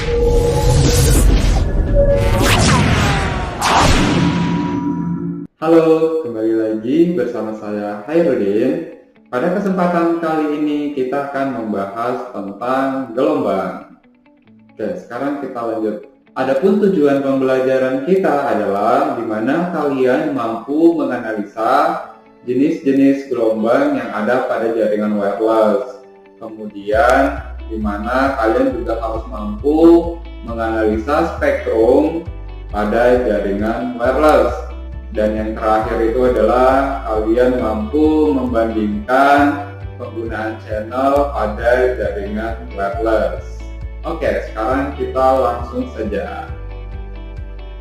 Halo, kembali lagi bersama saya Hairudin. Pada kesempatan kali ini kita akan membahas tentang gelombang. Oke, sekarang kita lanjut. Adapun tujuan pembelajaran kita adalah di mana kalian mampu menganalisa jenis-jenis gelombang yang ada pada jaringan wireless. Kemudian di mana kalian juga harus mampu menganalisa spektrum pada jaringan wireless. Dan yang terakhir itu adalah kalian mampu membandingkan penggunaan channel pada jaringan wireless. Oke, sekarang kita langsung saja.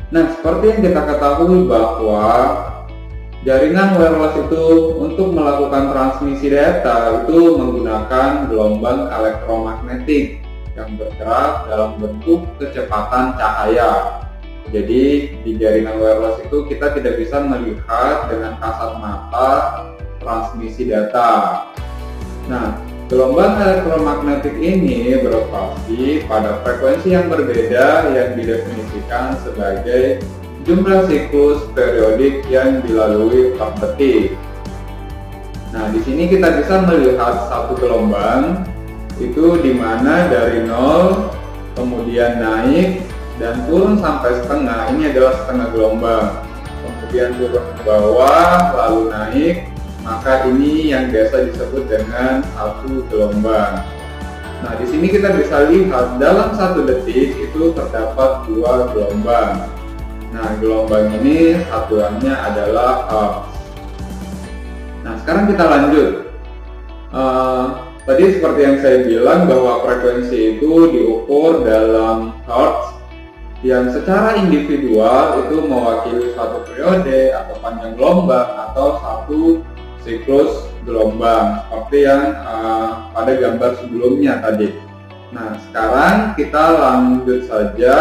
Nah, seperti yang kita ketahui bahwa jaringan wireless itu untuk melakukan transmisi data itu menggunakan gelombang elektromagnetik yang bergerak dalam bentuk kecepatan cahaya. Jadi di jaringan wireless itu kita tidak bisa melihat dengan kasat mata transmisi data. Nah, gelombang elektromagnetik ini beroperasi pada frekuensi yang berbeda yang didefinisikan sebagai jumlah siklus periodik yang dilalui per detik. Nah, di sini kita bisa melihat satu gelombang itu di mana dari 0 kemudian naik dan turun sampai setengah, ini adalah setengah gelombang. Kemudian turun ke bawah lalu naik, maka ini yang biasa disebut dengan satu gelombang. Nah, di sini kita bisa lihat dalam satu detik itu terdapat dua gelombang. Nah, gelombang ini satuannya adalah hertz. Nah, sekarang kita lanjut. Tadi seperti yang saya bilang bahwa frekuensi itu diukur dalam hertz, yang secara individual itu mewakili suatu periode atau panjang gelombang atau satu siklus gelombang seperti yang pada gambar sebelumnya tadi. Nah, sekarang kita lanjut saja.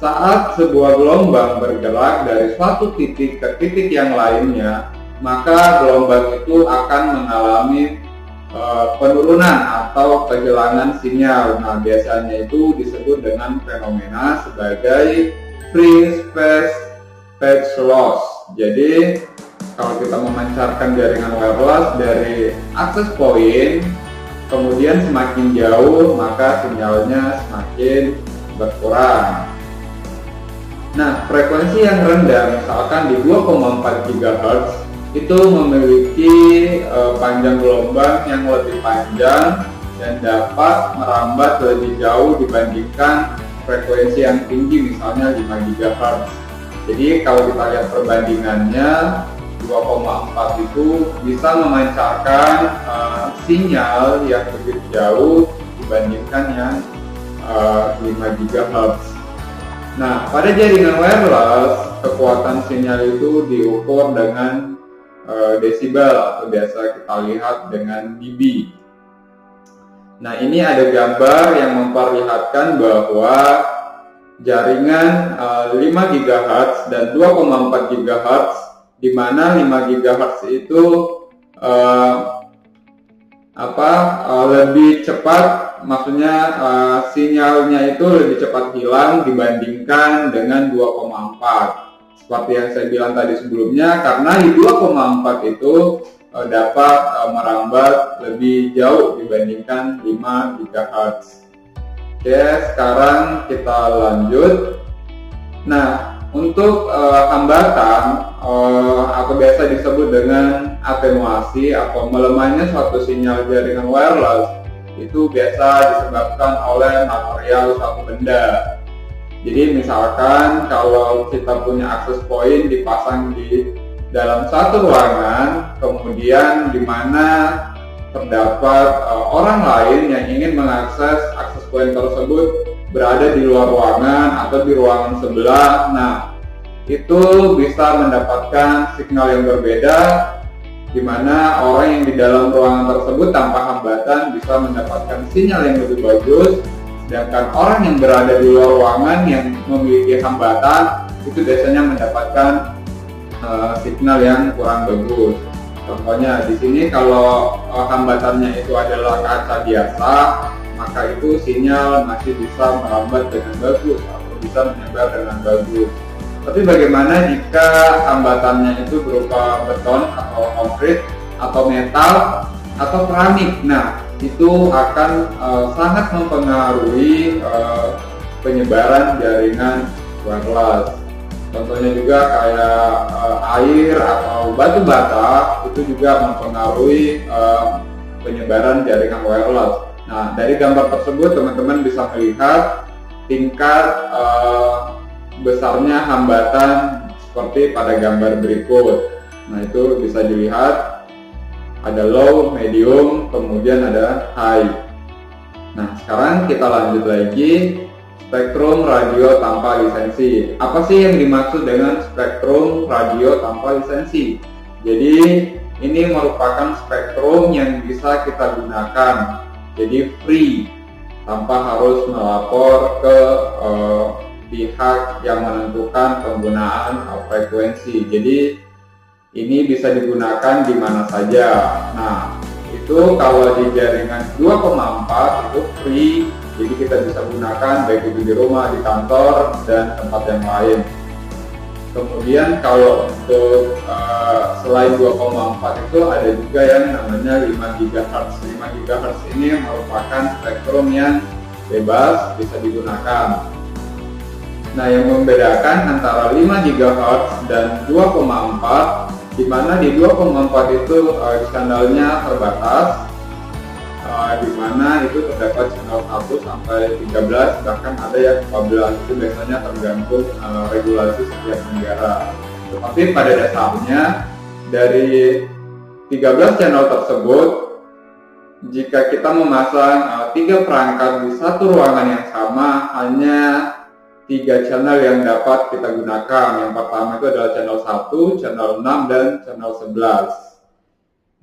Saat sebuah gelombang bergerak dari suatu titik ke titik yang lainnya, maka gelombang itu akan mengalami penurunan atau kehilangan sinyal. Nah, biasanya itu disebut dengan fenomena sebagai free space phase loss. Jadi kalau kita memancarkan jaringan wireless dari access point kemudian semakin jauh, maka sinyalnya semakin berkurang. Nah, frekuensi yang rendah misalkan di 2,4 GHz itu memiliki panjang gelombang yang lebih panjang dan dapat merambat lebih jauh dibandingkan frekuensi yang tinggi misalnya 5 GHz. Jadi kalau kita lihat perbandingannya, 2,4 itu bisa memancarkan sinyal yang lebih jauh dibandingkan yang 5 GHz. Nah, pada jaringan wireless kekuatan sinyal itu diukur dengan desibel atau biasa kita lihat dengan dB. Nah, ini ada gambar yang memperlihatkan bahwa jaringan 5 GHz dan 2,4 GHz, di mana 5 GHz itu lebih cepat, maksudnya sinyalnya itu lebih cepat hilang dibandingkan dengan 2,4. Seperti yang saya bilang tadi sebelumnya, karena di 2,4 itu dapat merambat lebih jauh dibandingkan 5 GHz. Oke, sekarang kita lanjut. Nah, untuk hambatan atau biasa disebut dengan atenuasi atau melemahnya suatu sinyal jaringan wireless itu biasa disebabkan oleh material suatu benda. Jadi misalkan kalau kita punya access point dipasang di dalam satu ruangan, kemudian di mana terdapat orang lain yang ingin mengakses access point tersebut berada di luar ruangan atau di ruangan sebelah. Nah, itu bisa mendapatkan signal yang berbeda, di mana orang yang di dalam ruangan tersebut tanpa hambatan bisa mendapatkan sinyal yang lebih bagus. Sedangkan orang yang berada di luar ruangan yang memiliki hambatan itu biasanya mendapatkan signal yang kurang bagus. Contohnya di sini kalau hambatannya itu adalah kaca biasa, maka itu sinyal masih bisa melambat dengan bagus atau bisa menyebar dengan bagus. Tapi bagaimana jika hambatannya itu berupa beton atau konkrit atau metal atau keramik? Nah, itu akan sangat mempengaruhi penyebaran jaringan wireless. Contohnya juga kayak air atau batu bata itu juga mempengaruhi penyebaran jaringan wireless. Nah, dari gambar tersebut teman-teman bisa melihat tingkat besarnya hambatan seperti pada gambar berikut. Nah, itu bisa dilihat ada low, medium, kemudian ada high. Nah, sekarang kita lanjut lagi, spektrum radio tanpa lisensi. Apa sih yang dimaksud dengan spektrum radio tanpa lisensi? Jadi ini merupakan spektrum yang bisa kita gunakan, jadi free, tanpa harus melapor ke pihak yang menentukan penggunaan frekuensi. Jadi ini bisa digunakan di mana saja. Nah, itu kalau di jaringan 2,4 itu free, jadi kita bisa gunakan baik itu di rumah, di kantor, dan tempat yang lain. Kemudian kalau untuk selain 2,4 itu ada juga yang namanya 5 GHz. 5 GHz ini merupakan spektrum yang bebas, bisa digunakan. Nah, yang membedakan antara 5 GHz dan 2,4, di mana di 2,4 itu channelnya terbatas, di mana itu terdapat channel 1 sampai 13, bahkan ada yang 14, itu biasanya tergantung regulasi setiap negara. Tetapi pada dasarnya dari 13 channel tersebut, jika kita memasang 3 perangkat di satu ruangan yang sama, hanya 3 channel yang dapat kita gunakan. Yang pertama itu adalah channel 1, channel 6, dan channel 11.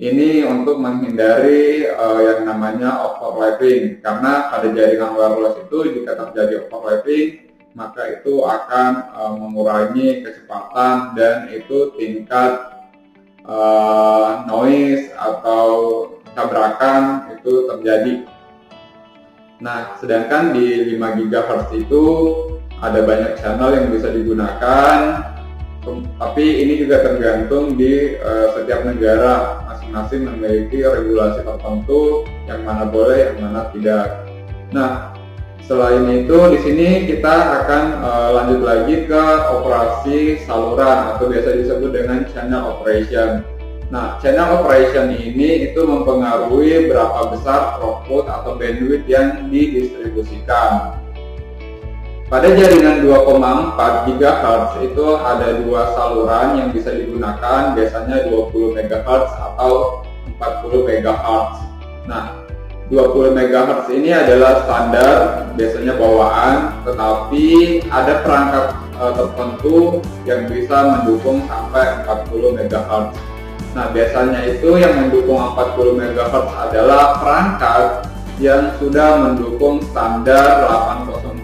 Ini untuk menghindari yang namanya overlapping, karena pada jaringan wireless itu jika terjadi overlapping, maka itu akan mengurangi kecepatan dan itu tingkat noise atau tabrakan itu terjadi. Nah, sedangkan di 5 GHz itu ada banyak channel yang bisa digunakan, tapi ini juga tergantung di setiap negara, masing-masing memiliki regulasi tertentu yang mana boleh, yang mana tidak. Nah, selain itu di sini kita akan lanjut lagi ke operasi saluran atau biasa disebut dengan channel operation. Nah, channel operation ini itu mempengaruhi berapa besar throughput atau bandwidth yang didistribusikan. Pada jaringan 2,4 GHz itu ada 2 saluran yang bisa digunakan, biasanya 20 MHz atau 40 MHz. Nah, 20 MHz ini adalah standar, biasanya bawaan, tetapi ada perangkat tertentu yang bisa mendukung sampai 40 MHz. Nah, biasanya itu yang mendukung 40 MHz adalah perangkat yang sudah mendukung standar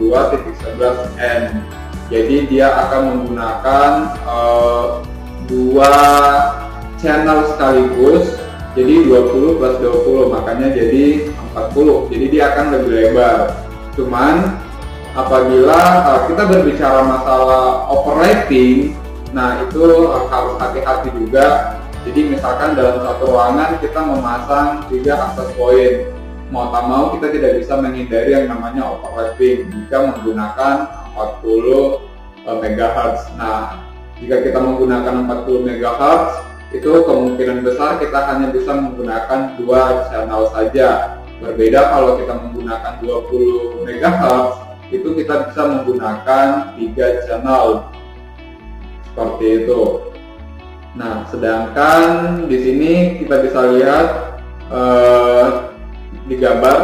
802.11n. Jadi dia akan menggunakan 2 channel sekaligus, jadi 20 plus 20, makanya jadi 40. Jadi dia akan lebih lebar. Cuman apabila kita berbicara masalah overlapping, nah itu harus hati-hati juga. Jadi misalkan dalam satu ruangan kita memasang 3 access point, mau tak mau kita tidak bisa menghindari yang namanya overlapping jika menggunakan 40 MHz. Nah, jika kita menggunakan 40 MHz, itu kemungkinan besar kita hanya bisa menggunakan 2 channel saja. Berbeda kalau kita menggunakan 20 MHz, itu kita bisa menggunakan 3 channel. Seperti itu. Nah, sedangkan di sini kita bisa lihat di gambar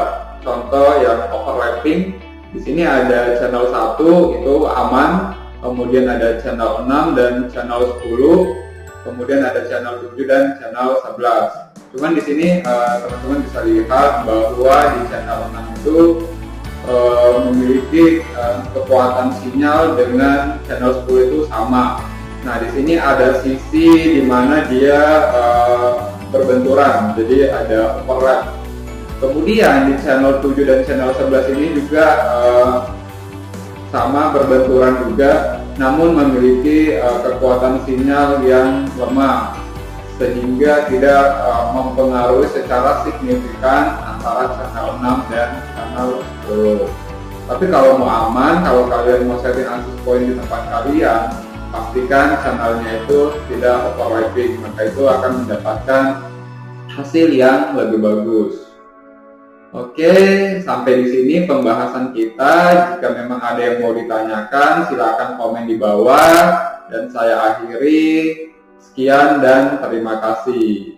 contoh yang overlapping. Di sini ada channel 1 itu aman, kemudian ada channel 6 dan channel 10, kemudian ada channel 7 dan channel 11. Cuman di sini teman-teman bisa lihat bahwa di channel 6 itu memiliki kekuatan sinyal dengan channel 10 itu sama. Nah, di sini ada sisi di mana dia berbenturan, jadi ada overlap. Kemudian di channel 7 dan channel 11 ini juga sama berbenturan juga, namun memiliki kekuatan sinyal yang lemah sehingga tidak mempengaruhi secara signifikan antara channel 6 dan channel 10. Tapi kalau mau aman, kalau kalian mau setting access point di tempat kalian, pastikan channelnya itu tidak overlapping, maka itu akan mendapatkan hasil yang lebih bagus. Oke, sampai di sini pembahasan kita. Jika memang ada yang mau ditanyakan, silakan komen di bawah dan saya akhiri. Sekian dan terima kasih.